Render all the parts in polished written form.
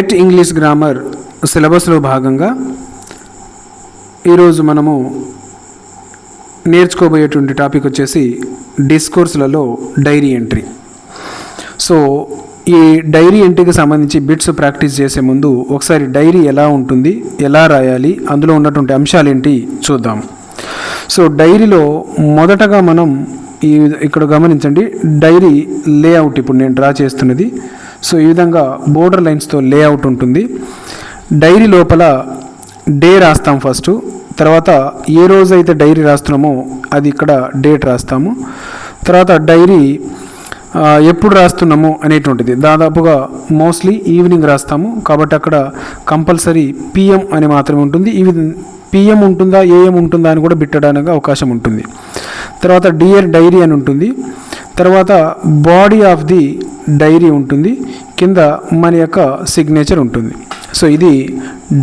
Wet English grammar సిలబస్లో భాగంగా ఈరోజు మనము నేర్చుకోబోయేటువంటి టాపిక్ వచ్చేసి డిస్కోర్స్లలో డైరీ ఎంట్రీ. సో ఈ డైరీ ఎంట్రీకి సంబంధించి బిట్స్ ప్రాక్టీస్ చేసే ముందు ఒకసారి డైరీ ఎలా ఉంటుంది, ఎలా రాయాలి, అందులో ఉన్నటువంటి అంశాలు ఏంటి చూద్దాం. సో డైరీలో మొదటగా మనం ఇక్కడ గమనించండి, డైరీ లేఅవుట్ ఇప్పుడు నేను డ్రా చేస్తున్నది. సో ఈ విధంగా బోర్డర్ లైన్స్తో లేఅవుట్ ఉంటుంది. డైరీ లోపల డే రాస్తాం ఫస్ట్, తర్వాత ఏ రోజు అయితే డైరీ రాస్తున్నామో అది ఇక్కడ డేట్ రాస్తాము. తర్వాత డైరీ ఎప్పుడు రాస్తున్నాము అనేటువంటిది దాదాపుగా మోస్ట్లీ ఈవినింగ్ రాస్తాము, కాబట్టి అక్కడ కంపల్సరీ పిఎం అని మాత్రమే ఉంటుంది. ఇవి పిఎం ఉంటుందా ఏఎం ఉంటుందా అని కూడా బిట్టడానికి అవకాశం ఉంటుంది. తర్వాత డియర్ డైరీ అని ఉంటుంది. తర్వాత బాడీ ఆఫ్ ది డైరీ ఉంటుంది, కింద మన యొక్క సిగ్నేచర్ ఉంటుంది. సో ఇది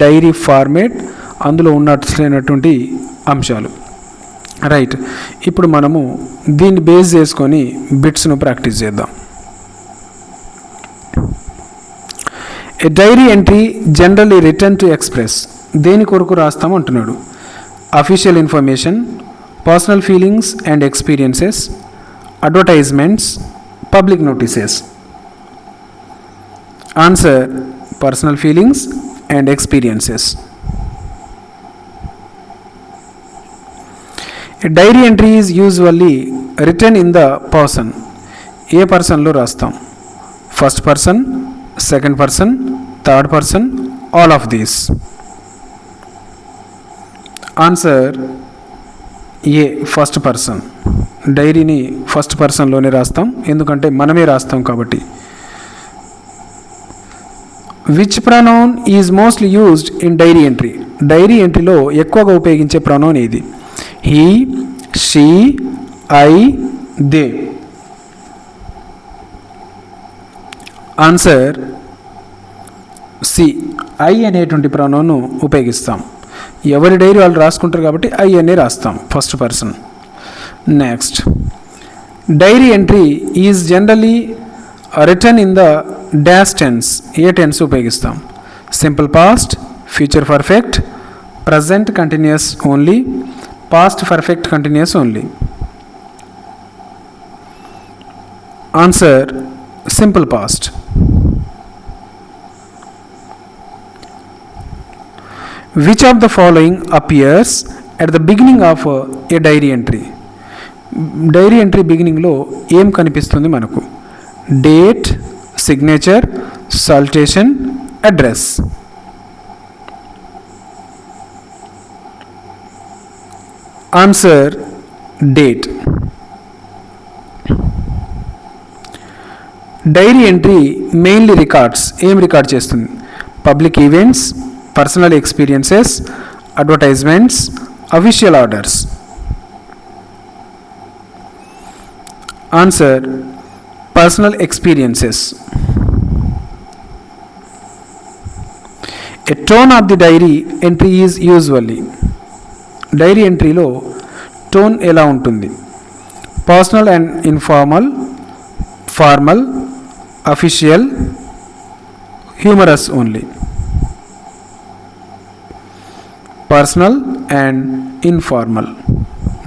డైరీ ఫార్మేట్, అందులో ఉన్నటువంటి అంశాలు. రైట్, ఇప్పుడు మనము దీన్ని బేస్ చేసుకొని బిట్స్ను ప్రాక్టీస్ చేద్దాం. A diary entry generally return to express, దేని కొరకు రాస్తాము అంటున్నాడు. Official information, personal feelings and experiences, advertisements, public notices. Answer personal feelings and experiences. A diary entry is usually written in the person. ఏ పర్సన్లో రాస్తాం? First person, second person, third person, all of these. Answer A, first person. డైరీని first పర్సన్లోనే రాస్తాం, ఎందుకంటే మనమే రాస్తాం కాబట్టి. Which pronoun is mostly used in diary entry? Dairy ఎంట్రీలో ఎక్కువగా ఉపయోగించే ప్రొనౌన్ ఏది? He, she, I, they. Answer C, I అనేటువంటి ప్రొనౌన్ ఉపయోగిస్తాం. ఎవరి డైరీ వాళ్ళు రాసుకుంటారు కాబట్టి ఐ అనే రాస్తాం, first person. Next, diary entry is generally return in the dash tense. ఏ టెన్స్ ఉపయోగిస్తాం? Simple past, future perfect, present continuous only, past perfect continuous only. Answer simple past. Which of the following appears at the beginning of a diary entry? Diary entry బిగినింగ్లో ఏం కనిపిస్తుంది మనకు? Date, signature, salutation, address. Answer date. Diary entry mainly records, ఏం record చేస్తుంది? Public events, personal experiences, advertisements, official orders. Answer personal experiences. A tone of the diary entry is usually. Diary ఎంట్రీలో tone ఎలా ఉంటుంది? Personal and informal, formal, official, humorous only. Personal and informal,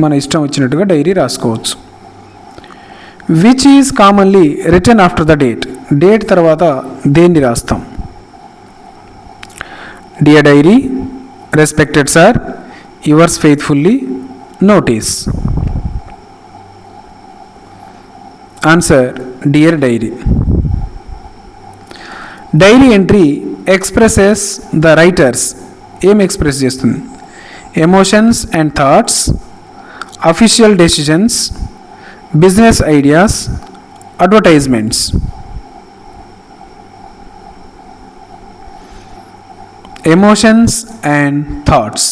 మన ఇష్టం వచ్చినట్టుగా diary రాసుకోవచ్చు. Which is commonly return after the date? Date తర్వాత దేన్ని రాస్తాం? Dear diary, respected sir, yours faithfully, notice. Answer dear diary. Diary entry expresses the writers, ఏం express చేస్తుంది? Emotions and thoughts, official decisions, business ideas, advertisements. Emotions and thoughts.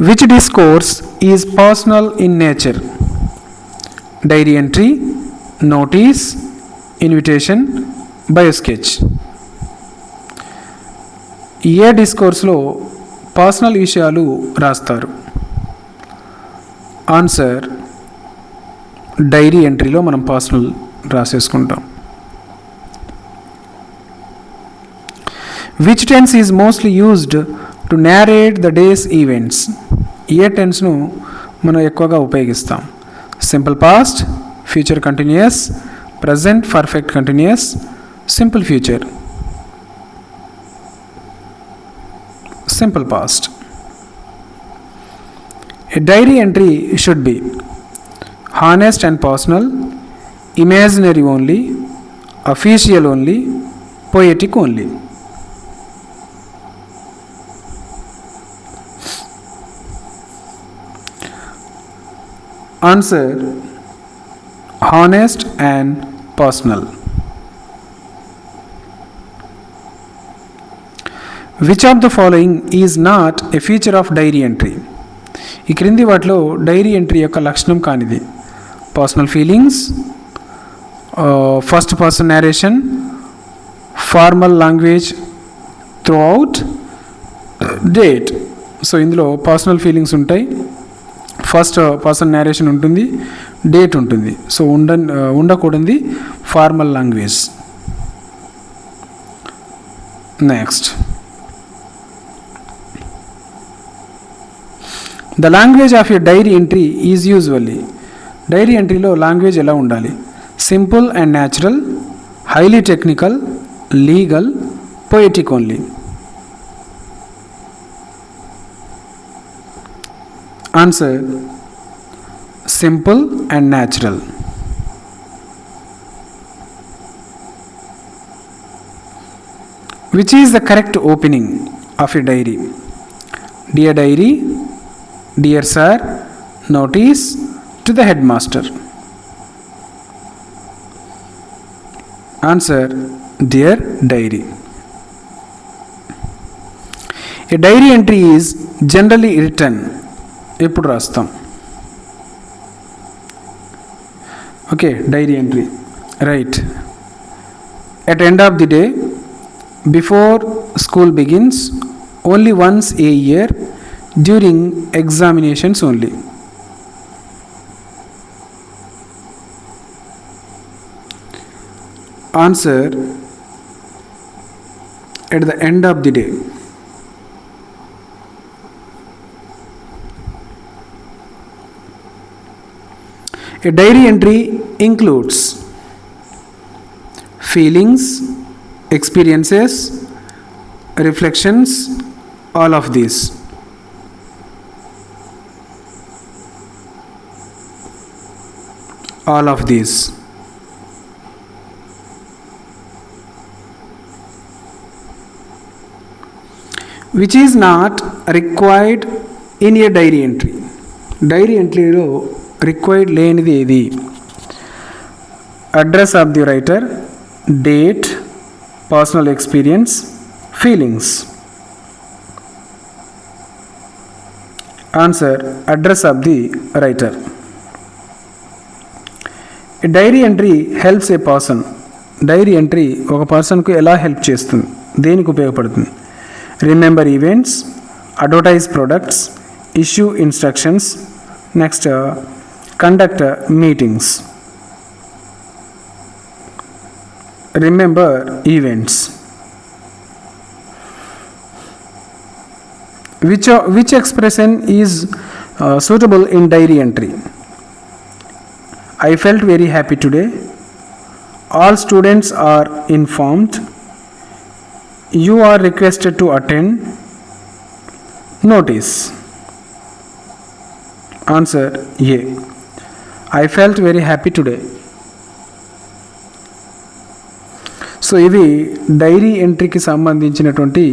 Which discourse is personal in nature? Diary entry, notice, invitation, biosketch. ఏ డిస్కోర్స్లో personal విషయాలు రాస్తారు? Answer diary ఎంట్రీలో మనం personal రాసేసుకుంటాం. Which tense is mostly used to narrate the days events? ఏ టెన్స్ను మనం ఎక్కువగా ఉపయోగిస్తాం? Simple past, future continuous, present perfect continuous, simple future. Simple past. A diary entry should be honest and personal, imaginary only, official only, poetic only. Answer: honest and personal. Which of the following is not a feature of diary entry? ఈ క్రింది వాటిలో diary entry యొక్క లక్షణం కానిది: personal feelings, first person narration, formal language throughout, date. So ఇందులో personal feelings ఉంటాయి, first person narration ఉంటుంది, date ఉంటుంది. సో ఉండకూడదు formal language. Next, the language of a diary entry is usually. Diary ఎంట్రీలో language ఎలా ఉండాలి? Simple and natural, highly technical, legal, poetic only. Answer: simple and natural. Which is the correct opening of a diary? Dear diary, Dear Sir, notice to the headmaster. Answer: Dear Diary. A diary entry is generally written. ఎప్పుడు రాస్తాం? Okay, diary entry right at end of the day, before school begins, only once a year, during examinations only. Answer: at the end of the day. A diary entry includes feelings, experiences, reflections, all of these. All of these. Which is not required in a diary entry? Diary entry lo required లేనిది ఏది? Address of the writer, date, personal experience, feelings. Answer: address of the writer. Diary entry helps a person. Diary entry ఒక పర్సన్కు ఎలా help చేస్తుంది, దేనికి ఉపయోగపడుతుంది? Remember events, advertise products, issue instructions, next conduct meetings. Remember events. Which expression is suitable in diary entry? I felt very happy today. All students are informed. You are requested to attend. Notice. Answer: A. I felt very happy today. So ఇవి dairy ఎంట్రీకి సంబంధించినటువంటి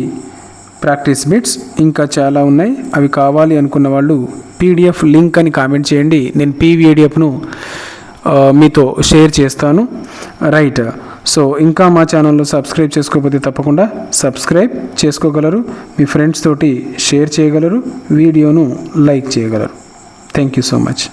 practice bits. ఇంకా చాలా ఉన్నాయి, అవి కావాలి అనుకున్న వాళ్ళు PDF link అని కామెంట్ చేయండి, నేను పీడిఎఫ్ను మీతో షేర్ చేస్తాను. రైట్. సో ఇంకా మా ఛానల్లో సబ్స్క్రైబ్ చేసుకోకపోతే తప్పకుండా సబ్స్క్రైబ్ చేసుకోగలరు, మీ ఫ్రెండ్స్ తోటి షేర్ చేయగలరు, వీడియోను లైక్ చేయగలరు. Thank you so much.